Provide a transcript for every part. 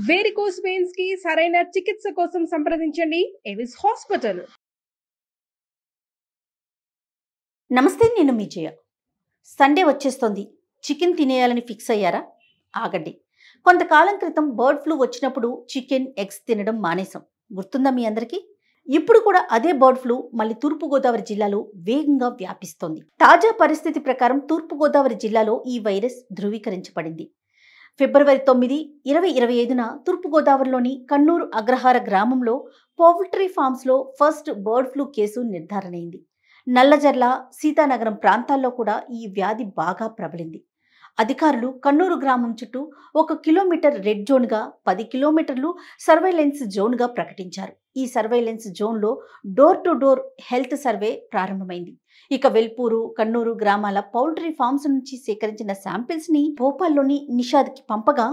Varicose veins కి సరైన చికిత్స కోసం సంప్రదించండి ఎవిస్ హాస్పిటల్. నమస్తే, నేను మీ జయ. సండే వచ్చేస్తోంది. చికెన్ తినేయాలని ఫిక్స్ అయ్యారా? ఆగండి. కొంతకాలం క్రితం బర్డ్ ఫ్లూ వచ్చినప్పుడు చికెన్, ఎగ్స్ తినడం మానేశాం. గుర్తుందా మీ అందరికీ? ఇప్పుడు కూడా అదే బర్డ్ ఫ్లూ మళ్ళీ తూర్పుగోదావరి జిల్లాలో వేగంగా వ్యాపిస్తోంది. తాజా పరిస్థితి ప్రకారం తూర్పుగోదావరి జిల్లాలో ఈ వైరస్ ధృవీకరించబడింది. ఫిబ్రవరి 9, 2025న తూర్పుగోదావరిలోని కన్నూరు అగ్రహార గ్రామంలో పౌల్ట్రీ ఫామ్స్లో ఫస్ట్ బర్డ్ ఫ్లూ కేసు నిర్ధారణైంది. నల్లజర్ల, సీతానగరం ప్రాంతాల్లో కూడా ఈ వ్యాధి బాగా ప్రబలింది. అధికారులు కన్నూరు గ్రామం చుట్టూ 1 కిలోమీటర్ రెడ్ జోన్గా, 10 కిలోమీటర్లు సర్వైలెన్స్ జోన్గా ప్రకటించారు. ఈ సర్వైలెన్స్ జోన్లో door to door health survey ప్రారంభమైంది. ఇక వెల్పూరు, కన్నూరు గ్రామాల పౌల్ట్రీ ఫార్మ్స్ నుంచి సేకరించిన శాంపిల్స్ ని భోపాల్లోని నిషాద్కి పంపగా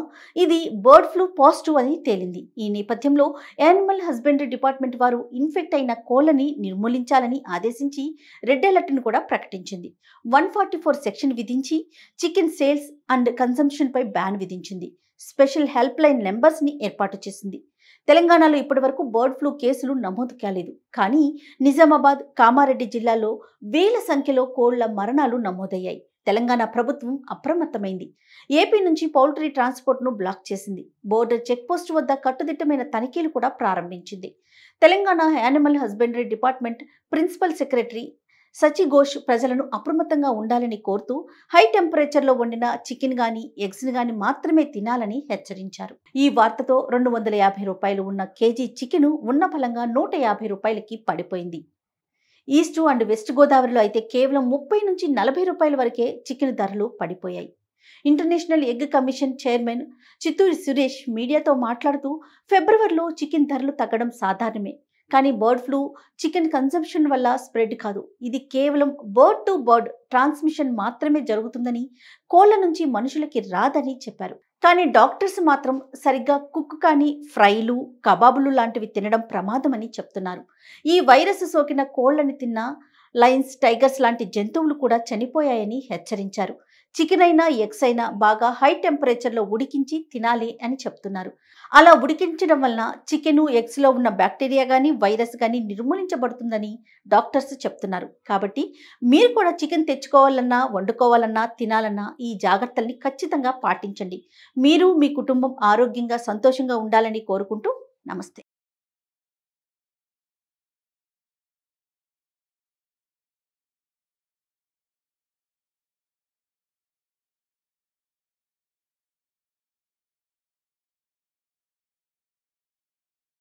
ఇది బర్డ్ ఫ్లూ పాజిటివ్ అని తేలింది. ఈ నేపథ్యంలో యానిమల్ హస్బెండరీ డిపార్ట్మెంట్ వారు ఇన్ఫెక్ట్ అయిన కోళ్లని నిర్మూలించాలని ఆదేశించి రెడ్ అలర్ట్ ను కూడా ప్రకటించింది. 144 సెక్షన్ విధించి చికెన్ సేల్స్ అండ్ కన్సంప్షన్ పై బ్యాన్ విధించింది. స్పెషల్ హెల్ప్ లైన్ నెంబర్స్ ని ఏర్పాటు చేసింది. తెలంగాణలో ఇప్పటివరకు బర్డ్ ఫ్లూ కేసులు నమోదు కాలేదు. కానీ నిజామాబాద్, కామారెడ్డి జిల్లాలో వేల సంఖ్యలో కోళ్ల మరణాలు నమోదయ్యాయి. తెలంగాణ ప్రభుత్వం అప్రమత్తమైంది. ఏపీ నుంచి పౌల్ట్రీ ట్రాన్స్పోర్ట్ను బ్లాక్ చేసింది. బోర్డర్ చెక్పోస్ట్ వద్ద కట్టుదిట్టమైన తనిఖీలు కూడా ప్రారంభించింది. Telangana animal husbandry department principal secretary Sachi Ghosh ప్రజలను అప్రమత్తంగా ఉండాలని కోరుతూ హై టెంపరేచర్లో వండిన చికెన్ గాని, ఎగ్స్ గాని మాత్రమే తినాలని హెచ్చరించారు. ఈ వార్తతో 250 రూపాయలు ఉన్న కేజీ చికెన్ ఉన్న ఫలంగా 150 రూపాయలకి పడిపోయింది. ఈస్ట్ అండ్ వెస్ట్ గోదావరిలో అయితే కేవలం 30 నుంచి 40 రూపాయల వరకే చికెన్ ధరలు పడిపోయాయి. International egg commission chairman Chitturi Suresh మీడియాతో మాట్లాడుతూ ఫిబ్రవరిలో చికెన్ ధరలు తగ్గడం సాధారణమే. కానీ బర్డ్ ఫ్లూ చికెన్ కన్సంప్షన్ వల్ల స్ప్రెడ్ కాదు. ఇది కేవలం బర్డ్ టు బర్డ్ ట్రాన్స్మిషన్ మాత్రమే జరుగుతుందని, కోళ్ల నుంచి మనుషులకి రాదని చెప్పారు. కానీ డాక్టర్స్ మాత్రం సరిగ్గా కుక్ కానీ ఫ్రైలు, కబాబులు లాంటివి తినడం ప్రమాదమని చెప్తున్నారు. ఈ వైరస్ సోకిన కోళ్లని తిన్న లయన్స్, టైగర్స్ లాంటి జంతువులు కూడా చనిపోయాయని హెచ్చరించారు. చికెన్ అయినా, ఎగ్స్ అయినా బాగా హై టెంపరేచర్లో ఉడికించి తినాలి అని చెప్తున్నారు. అలా ఉడికించడం వలన చికెన్, ఎగ్స్లో ఉన్న బ్యాక్టీరియా కానీ, వైరస్ కానీ నిర్మూలించబడుతుందని డాక్టర్స్ చెప్తున్నారు. కాబట్టి మీరు కూడా చికెన్ తెచ్చుకోవాలన్నా, వండుకోవాలన్నా, తినాలన్నా ఈ జాగ్రత్తల్ని ఖచ్చితంగా పాటించండి. మీరు, మీ కుటుంబం ఆరోగ్యంగా, సంతోషంగా ఉండాలని కోరుకుంటూ నమస్తే.